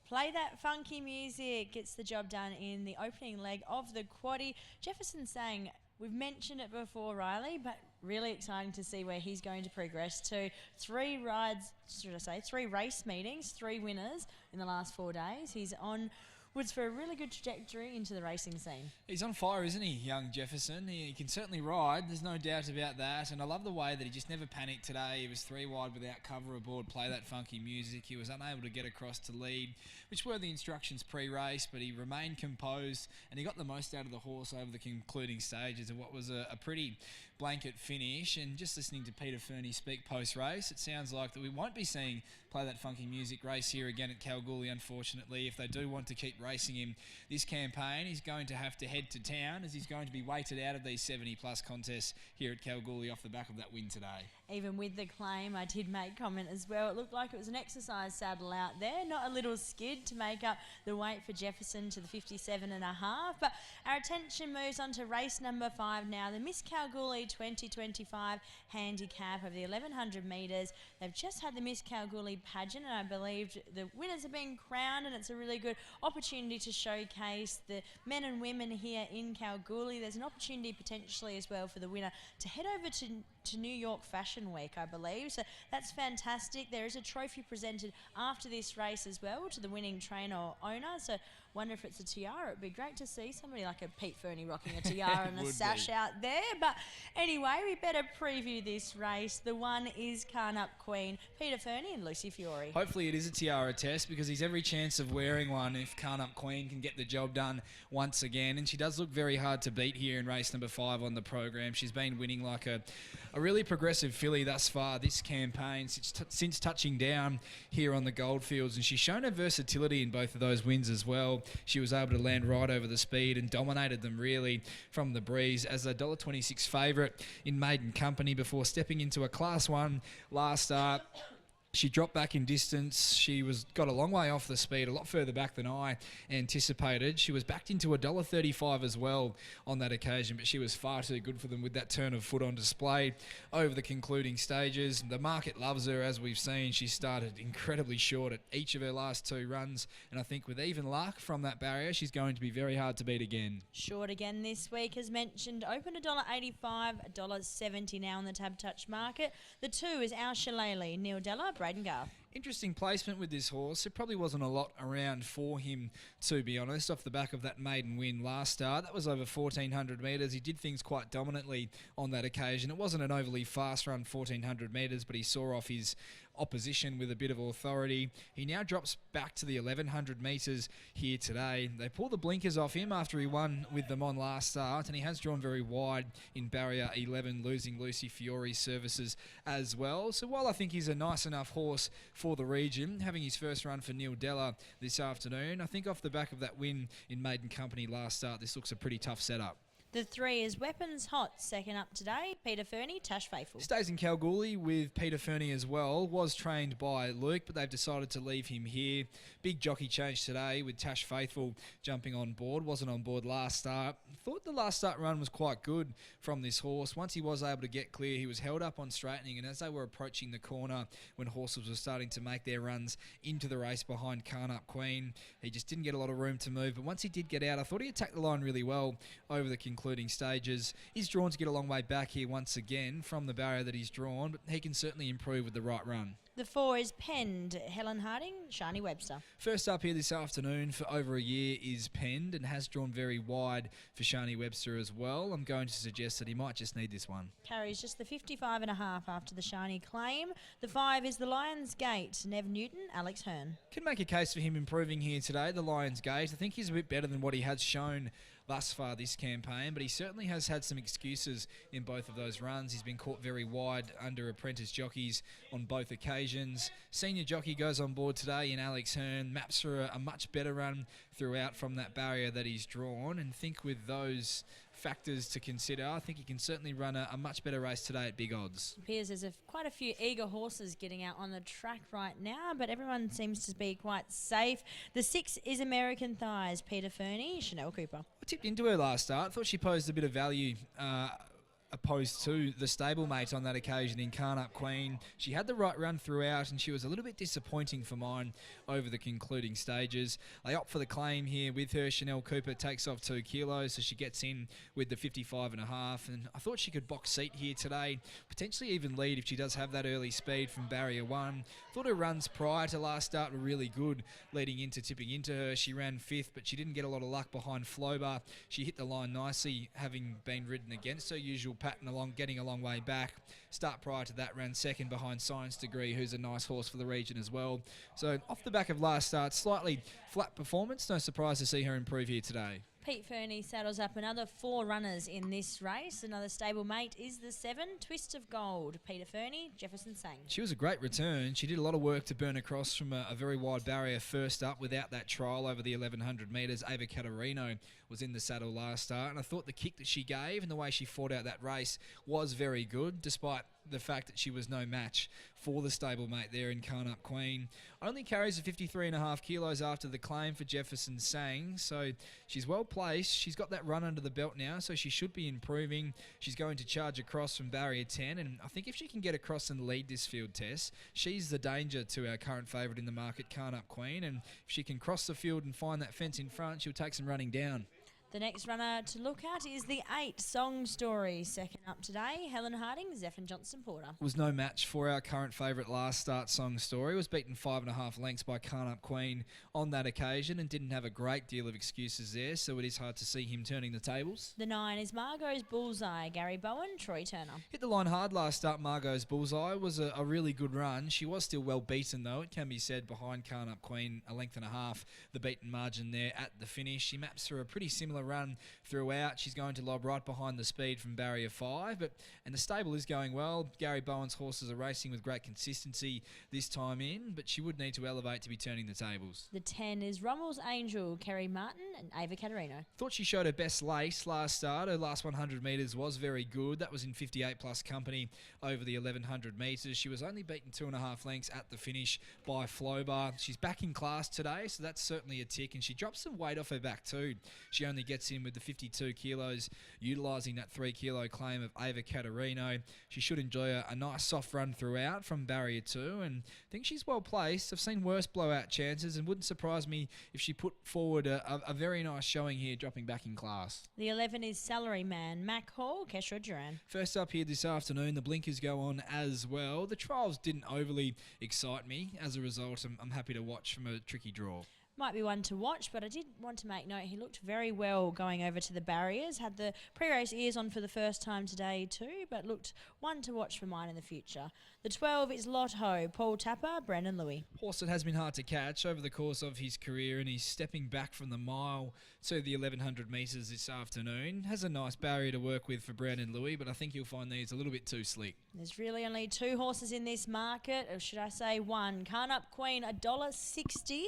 Play That Funky Music gets the job done in the opening leg of the quaddie. Jefferson saying, we've mentioned it before, Riley, but really exciting to see where he's going to progress to. 3 race meetings, 3 winners in the last 4 days. He's onwards for a really good trajectory into the racing scene. He's on fire, isn't he, young Jefferson? He can certainly ride, there's no doubt about that. And I love the way that he just never panicked today. He was 3 wide without cover aboard Play That Funky Music. He was unable to get across to lead, which were the instructions pre-race, but he remained composed and he got the most out of the horse over the concluding stages of what was a pretty blanket finish. And just listening to Peter Fernie speak post-race, it sounds like that we won't be seeing Play That Funky Music race here again at Kalgoorlie, unfortunately. If they do want to keep racing him this campaign, he's going to have to head to town, as he's going to be weighted out of these 70-plus contests here at Kalgoorlie off the back of that win today. Even with the claim, I did make comment as well, it looked like it was an exercise saddle out there, not a little skid to make up the weight for Jefferson to the 57.5. But our attention moves on to race number 5 now, the Miss Kalgoorlie 2025 Handicap of the 1100 metres. They've just had the Miss Kalgoorlie pageant, and I believe the winners have been crowned, and it's a really good opportunity to showcase the men and women here in Kalgoorlie. There's an opportunity potentially as well for the winner to head over to New York Fashion Week, I believe. So that's fantastic. There is a trophy presented after this race as well to the winning trainer or owner. So wonder if it's a tiara. It'd be great to see somebody like a Pete Fernie rocking a tiara and a sash out there. But anyway, we better preview this race. The one is Carnup Queen, Peter Fernie and Lucy Fiore. Hopefully it is a tiara test, because he's every chance of wearing one if Carnup Queen can get the job done once again. And she does look very hard to beat here in race number 5 on the program. She's been winning like a really progressive filly thus far this campaign since touching down here on the Goldfields, and she's shown her versatility in both of those wins as well. She was able to land right over the speed and dominated them really from the breeze as a $1.26 favourite in maiden company before stepping into a Class 1 last start. She dropped back in distance. She got a long way off the speed, a lot further back than I anticipated. She was backed into $1.35 as well on that occasion, but she was far too good for them with that turn of foot on display over the concluding stages. The market loves her, as we've seen. She started incredibly short at each of her last 2 runs, and I think with even luck from that barrier, she's going to be very hard to beat again. Short again this week, as mentioned, open $1.85, $1.70 now on the Tab Touch market. The 2 is Our Shillelagh, Neil Della, Braden Garth. Interesting placement with this horse. It probably wasn't a lot around for him, to be honest, off the back of that maiden win last start. That was over 1,400 metres. He did things quite dominantly on that occasion. It wasn't an overly fast run, 1,400 metres, but he saw off his opposition with a bit of authority. He now drops back to the 1,100 metres here today. They pull the blinkers off him after he won with them on last start, and he has drawn very wide in barrier 11, losing Lucy Fiore's services as well. So while I think he's a nice enough horse for the region, having his first run for Neil Della this afternoon, I think off the back of that win in maiden company last start, this looks a pretty tough setup. The 3 is Weapons Hot, second up today, Peter Fernie, Tash Faithful. Stays in Kalgoorlie with Peter Fernie as well. Was trained by Luke, but they've decided to leave him here. Big jockey change today with Tash Faithful jumping on board. Wasn't on board last start. Thought the last start run was quite good from this horse. Once he was able to get clear, he was held up on straightening, and as they were approaching the corner when horses were starting to make their runs into the race behind Carnup Queen, he just didn't get a lot of room to move. But once he did get out, I thought he attacked the line really well over the concluding stages. He's drawn to get a long way back here once again from the barrier that he's drawn, but he can certainly improve with the right run. The 4 is Penned, Helen Harding, Shani Webster. First up here this afternoon for over a year is Penned, and has drawn very wide for Shani Webster as well. I'm going to suggest that he might just need this one. Carries just the 55.5 after the Shani claim. The 5 is the Lion's Gate, Neville Newton, Alex Hearn. Can make a case for him improving here today, the Lion's Gate. I think he's a bit better than what he has shown thus far this campaign, but he certainly has had some excuses in both of those runs. He's been caught very wide under apprentice jockeys on both occasions. Senior jockey goes on board today in Alex Hearn, maps for a much better run throughout from that barrier that he's drawn, and think with those factors to consider, I think he can certainly run a much better race today at big odds. Appears as if quite a few eager horses getting out on the track right now, but everyone seems to be quite safe. The 6 is American Thighs, Peter Fernie, Chanel Cooper. I tipped into her last start, thought she posed a bit of value opposed to the stablemate on that occasion in Can't Up Queen. She had the right run throughout, and she was a little bit disappointing for mine over the concluding stages. They opt for the claim here with her. Chanel Cooper takes off 2 kilos, so she gets in with the 55.5, and I thought she could box seat here today, potentially even lead if she does have that early speed from barrier 1. Thought her runs prior to last start were really good, leading into tipping into her. She ran 5th, but she didn't get a lot of luck behind Flobar. She hit the line nicely, having been ridden against her usual pattern, getting a long way back. Start prior to that ran 2nd behind Science Degree, who's a nice horse for the region as well. So off the back of last start, slightly flat performance. No surprise to see her improve here today. Pete Fernie saddles up another 4 runners in this race. Another stablemate is the 7, Twist of Gold. Peter Fernie, Jefferson Sang. She was a great return. She did a lot of work to burn across from a very wide barrier first up without that trial over the 1100 metres. Ava Caterino was in the saddle last start, and I thought the kick that she gave and the way she fought out that race was very good, despite the fact that she was no match for the stablemate there in Can't Up Queen. Only carries a 53.5 kilos after the claim for Jefferson Sang, so she's well placed. She's got that run under the belt now, so she should be improving. She's going to charge across from barrier 10, and I think if she can get across and lead this field test, she's the danger to our current favourite in the market, Can't Up Queen, and if she can cross the field and find that fence in front, she'll take some running down. The next runner to look at is the 8, Song Story. Second up today, Helen Harding, Zephyr Johnson Porter. Was no match for our current favourite last start, Song Story. Was beaten 5.5 lengths by Can't Up Queen on that occasion and didn't have a great deal of excuses there, so it is hard to see him turning the tables. The 9 is Margot's Bullseye. Gary Bowen, Troy Turner. Hit the line hard last start. Margot's Bullseye was a really good run. She was still well beaten though, it can be said, behind Can't Up Queen, a length and a half, the beaten margin there at the finish. She maps through a pretty similar run throughout. She's going to lob right behind the speed from barrier 5, and the stable is going well. Gary Bowen's horses are racing with great consistency this time in, but she would need to elevate to be turning the tables. The 10 is Rommel's Angel, Kerry Martin and Ava Caterino. Thought she showed her best lace last start. Her last 100 metres was very good. That was in 58 plus company over the 1100 metres. She was only beaten 2.5 lengths at the finish by Flobar. She's back in class today, so that's certainly a tick, and she drops some weight off her back too. She only gets in with the 52 kilos, utilising that 3 kilo claim of Ava Caterino. She should enjoy a nice soft run throughout from barrier 2, and I think she's well placed. I've seen worse blowout chances, and wouldn't surprise me if she put forward a very nice showing here, dropping back in class. The 11 is Salary Man, Mac Hall, Keshra Duran. First up here this afternoon, the blinkers go on as well. The trials didn't overly excite me. As a result, I'm happy to watch from a tricky draw. Might be one to watch, but I did want to make note he looked very well going over to the barriers. Had the pre-race ears on for the first time today too, but looked one to watch for mine in the future. The 12 is Lotto, Paul Tapper, Brandon Louis. Horse that has been hard to catch over the course of his career, and he's stepping back from the mile to the 1100 metres this afternoon. Has a nice barrier to work with for Brandon Louis, but I think you'll find these a little bit too slick. There's really only 2 horses in this market, or should I say 1. Can't Up Queen, $1.60.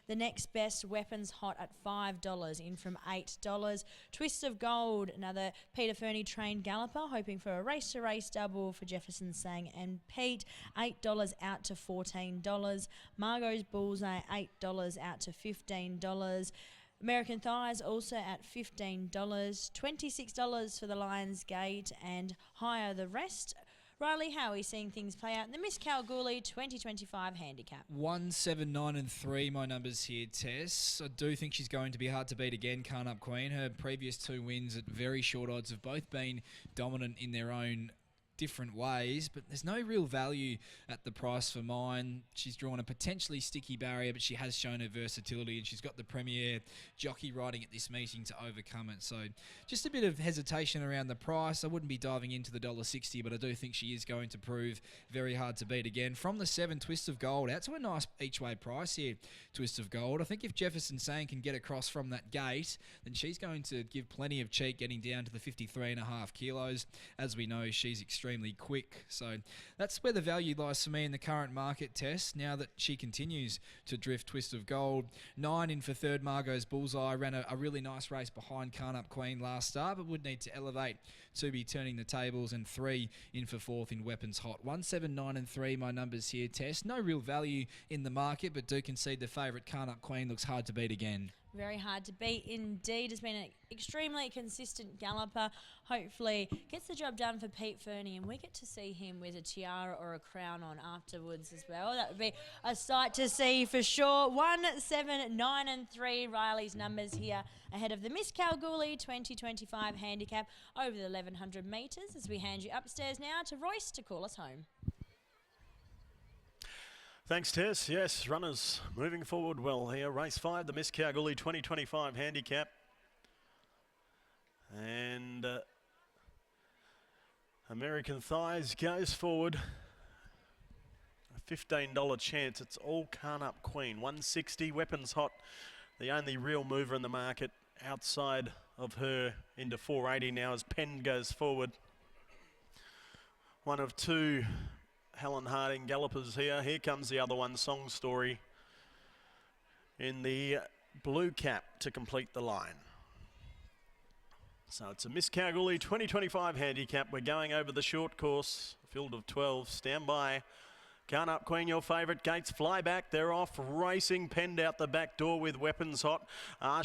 The next best, Weapons Hot at $5, in from $8. Twist of Gold, another Peter Fernie trained galloper, hoping for a race-to-race double for Jefferson Sang and Pete, $8 out to $14. Margot's Bullseye, $8 out to $15. American Thighs also at $15. $26 for the Lions Gate, and higher the rest. Riley, how are we seeing things play out in the Miss Kalgoorlie 2025 Handicap? 1, 7, 9 and 3, my numbers here, Tess. I do think she's going to be hard to beat again, Can't Up Queen. Her previous 2 wins at very short odds have both been dominant in their own different ways, but there's no real value at the price for mine. She's drawn a potentially sticky barrier, but she has shown her versatility, and she's got the premier jockey riding at this meeting to overcome it. So just a bit of hesitation around the price. I wouldn't be diving into the $1.60, but I do think she is going to prove very hard to beat again. From the 7, Twist of Gold, out to a nice each way price here, Twist of Gold. I think if Jefferson Sang can get across from that gate, then she's going to give plenty of cheek getting down to the 53.5 kilos. As we know, she's extremely quick, so that's where the value lies for me in the current market, Test. Now that she continues to drift, Twist of Gold. 9 in for 3rd, Margot's Bullseye. Ran a really nice race behind Can't Up Queen last start, but would need to elevate to be turning the tables, and 3 in for 4th in Weapons Hot. 1, 7, 9 and 3, my numbers here, Tess. No real value in the market, but do concede the favourite Carnup Queen looks hard to beat again. Very hard to beat indeed. Has been an extremely consistent galloper. Hopefully gets the job done for Pete Fernie, and we get to see him with a tiara or a crown on afterwards as well. That would be a sight to see for sure. 1, 7, 9 and 3, Riley's numbers here ahead of the Miss Kalgoorlie 2025 handicap over the 1100 metres, as we hand you upstairs now to Royce to call us home. Thanks, Tess. Yes, runners moving forward well here. Race 5, the Miss Kalgoorlie 2025 handicap. And American Thighs goes forward. A $15 chance. It's all Carnup Queen. 160, Weapons Hot, the only real mover in the market. Outside of her into 480 now as Penn goes forward. One of 2 Helen Harding gallopers here. Here comes the other one, Song Story, in the blue cap to complete the line. So it's a Miss Kalgoorlie 2025 handicap. We're going over the short course, field of 12. Stand by. Carnup Queen, your favourite. Gates fly back. They're off racing. Penned out the back door with Weapons Hot.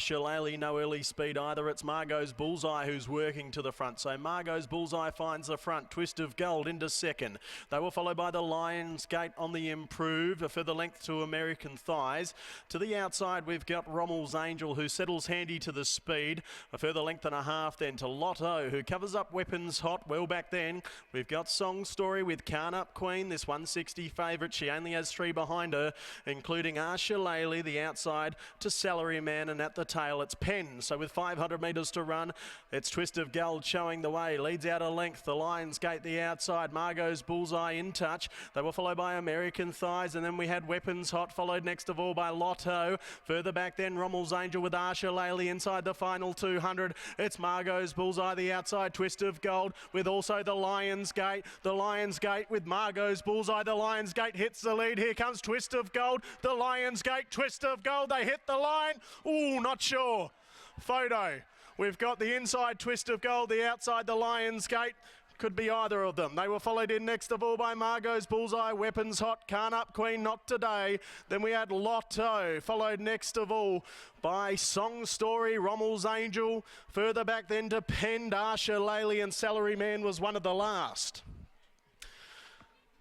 Shillelagh, no early speed either. It's Margot's Bullseye who's working to the front. So Margot's Bullseye finds the front. Twist of Gold into second. They were followed by the Lions Gate on the improve. A further length to American Thighs. To the outside, we've got Rommel's Angel who settles handy to the speed. A further length and a half then to Lotto who covers up Weapons Hot. Well back then, we've got Song Story with Carnup Queen. This 160 favourite. She only has 3 behind her, including Shillelagh, the outside, to Salary Man, and at the tail it's Penn. So with 500 metres to run, it's Twist of Gold showing the way. Leads out a length. The Lions Gate, the outside. Margot's Bullseye in touch. They were followed by American Thighs, and then we had Weapons Hot, followed next of all by Lotto. Further back then, Rommel's Angel with Shillelagh inside the final 200. It's Margot's Bullseye, the outside. Twist of Gold with also the Lions Gate. The Lions Gate with Margot's Bullseye. The Lions Gate hits the lead. Here comes Twist of Gold. The Lions Gate, Twist of Gold. They hit the line. Ooh, not sure. Photo. We've got the inside Twist of Gold, the outside the Lions Gate. Could be either of them. They were followed in next of all by Margot's Bullseye, Weapons Hot, Carnup Queen, not today. Then we had Lotto, followed next of all by Song Story, Rommel's Angel. Further back then to Penn, Shillelagh, and Salary Man was one of the last.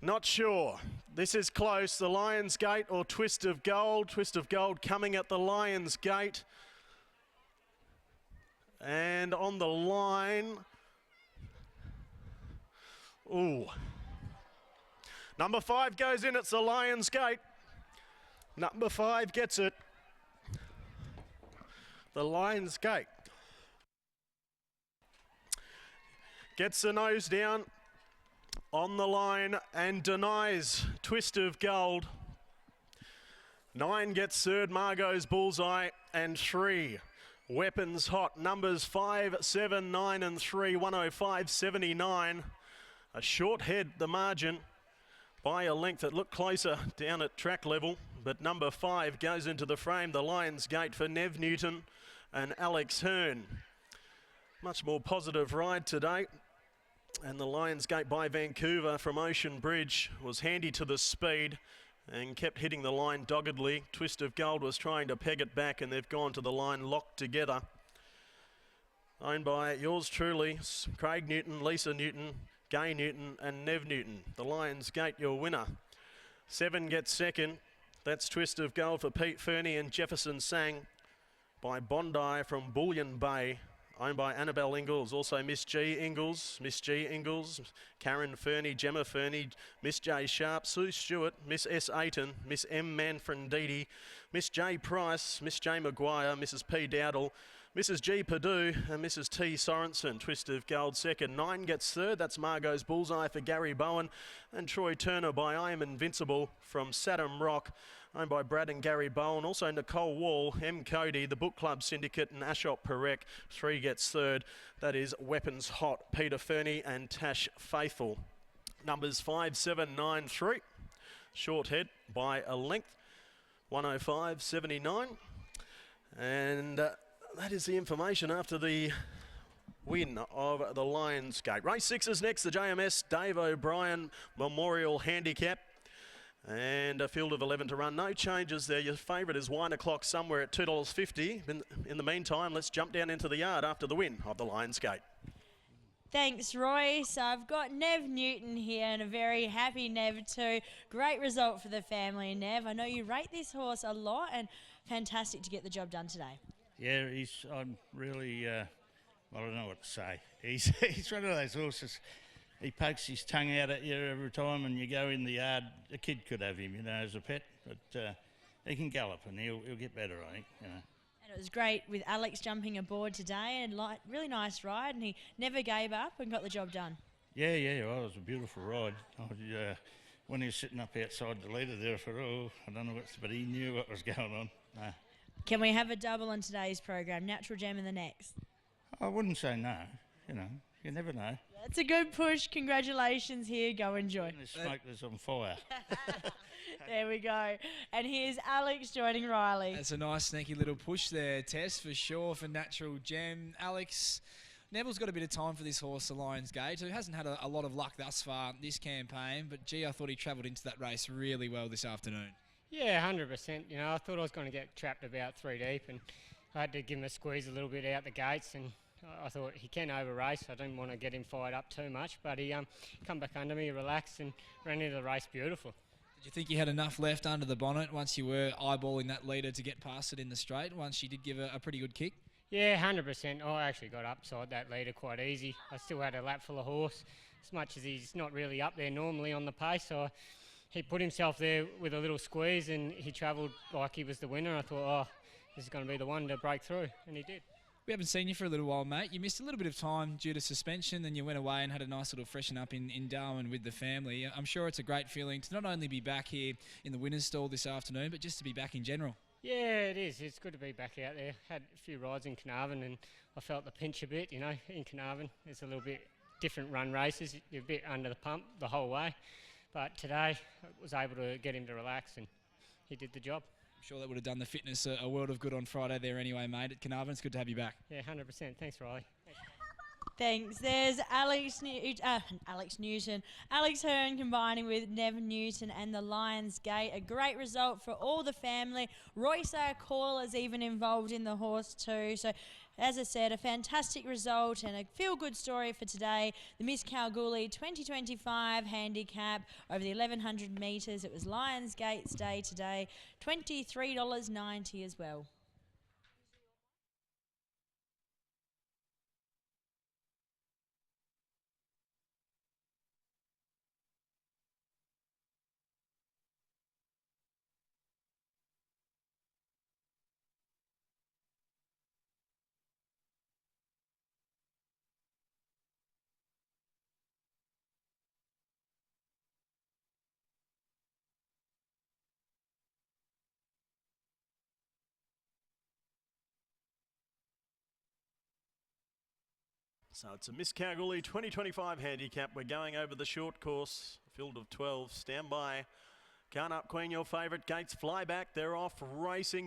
Not sure. This is close. The Lions Gate or Twist of Gold. Twist of Gold coming at the Lions Gate. And on the line. Ooh. Number 5 goes in. It's the Lions Gate. Number 5 gets it. The Lions Gate. Gets the nose down on the line and denies Twist of Gold. 9 gets third, Margot's Bullseye, and 3, Weapons Hot. Numbers 5, 7, 9 and 3, 105.79. A short head, the margin, by a length. It looked closer down at track level, but number 5 goes into the frame. The Lions Gate for Neville Newton and Alex Hearn. Much more positive ride today. And the Lions Gate by Vancouver from Ocean Bridge was handy to the speed and kept hitting the line doggedly. Twist of Gold was trying to peg it back, and they've gone to the line locked together. Owned by yours truly, Craig Newton, Lisa Newton, Gay Newton and Nev Newton. The Lions Gate, your winner. 7 gets second. That's Twist of Gold for Pete Fernie and Jefferson Sang by Bondi from Bullion Bay. Owned by Annabelle Ingalls, also Miss G Ingalls, Karen Fernie, Gemma Fernie, Miss J Sharp, Sue Stewart, Miss S Ayton, Miss M Manfredini, Miss J Price, Miss J Maguire, Mrs P Dowdle, Mrs G Perdue and Mrs T Sorensen. Twist of Gold second. 9 gets third. That's Margot's Bullseye for Gary Bowen and Troy Turner by I Am Invincible from Saddam Rock. Owned by Brad and Gary Bowen. Also Nicole Wall, M Cody, the Book Club Syndicate and Ashot Perek. 3 gets third. That is Weapons Hot, Peter Fernie and Tash Faithful. Numbers 5, 7, 9, 3. Short head by a length. 105.79. And that is the information after the win of the Lions Gate. Race 6 is next, the JMS Dave O'Brien Memorial Handicap. And a field of 11 to run. No changes there. Your favourite is Wine O'Clock somewhere at $2.50. In the meantime, let's jump down into the yard after the win of the Lions Gate. Thanks, Roy. So I've got Nev Newton here and a very happy Nev too. Great result for the family, Nev. I know you rate this horse a lot and fantastic to get the job done today. Yeah, I'm really, I don't know what to say. He's one of those horses. He pokes his tongue out at you every time and you go in the yard. A kid could have him, as a pet, but he can gallop and he'll get better, I think, And it was great with Alex jumping aboard today and really nice ride, and he never gave up and got the job done. Yeah, well, it was a beautiful ride. When he was sitting up outside the leader there, I thought, I don't know but he knew what was going on. Can we have a double on today's program, Natural Gem in the next? I wouldn't say no, you never know. That's a good push. Congratulations here. Go enjoy. The smoke is on fire. There we go. And here's Alex joining Riley. That's a nice sneaky little push there, Tess, for sure, for Natural Gem. Alex, Neville's got a bit of time for this horse, the Lions Gate, who hasn't had a lot of luck thus far this campaign, but gee, I thought he travelled into that race really well this afternoon. Yeah, 100%. I thought I was going to get trapped about 3 deep, and I had to give him a squeeze a little bit out the gates, and I thought he can over-race. I didn't want to get him fired up too much, but he come back under me, relaxed, and ran into the race beautiful. Did you think you had enough left under the bonnet once you were eyeballing that leader to get past it in the straight, once she did give a pretty good kick? Yeah, 100%. I actually got upside that leader quite easy. I still had a lap full of horse, as much as he's not really up there normally on the pace, so he put himself there with a little squeeze and he travelled like he was the winner. I thought, this is going to be the one to break through, and he did. We haven't seen you for a little while, mate. You missed a little bit of time due to suspension, then you went away and had a nice little freshen up in Darwin with the family. I'm sure it's a great feeling to not only be back here in the winner's stall this afternoon, but just to be back in general. Yeah, it is. It's good to be back out there. Had a few rides in Carnarvon and I felt the pinch a bit, in Carnarvon. It's a little bit different run races. You're a bit under the pump the whole way. But today I was able to get him to relax and he did the job. I'm sure that would have done the fitness a world of good on Friday there anyway, mate, at Carnarvon. It's good to have you back. Yeah, 100%. Thanks, Riley. Thanks. There's Alex Newton. Alex Hearn combining with Neville Newton and the Lions Gate. A great result for all the family. Royce Call is even involved in the horse too. So, as I said, a fantastic result and a feel-good story for today. The Miss Kalgoorlie 2025 Handicap over the 1100 metres. It was Lions Gate's day today. $23.90 as well. So it's a Miss Kalgoorlie 2025 Handicap. We're going over the short course, field of 12. Stand by. Can't Up Queen, your favourite. Gates fly back. They're off racing.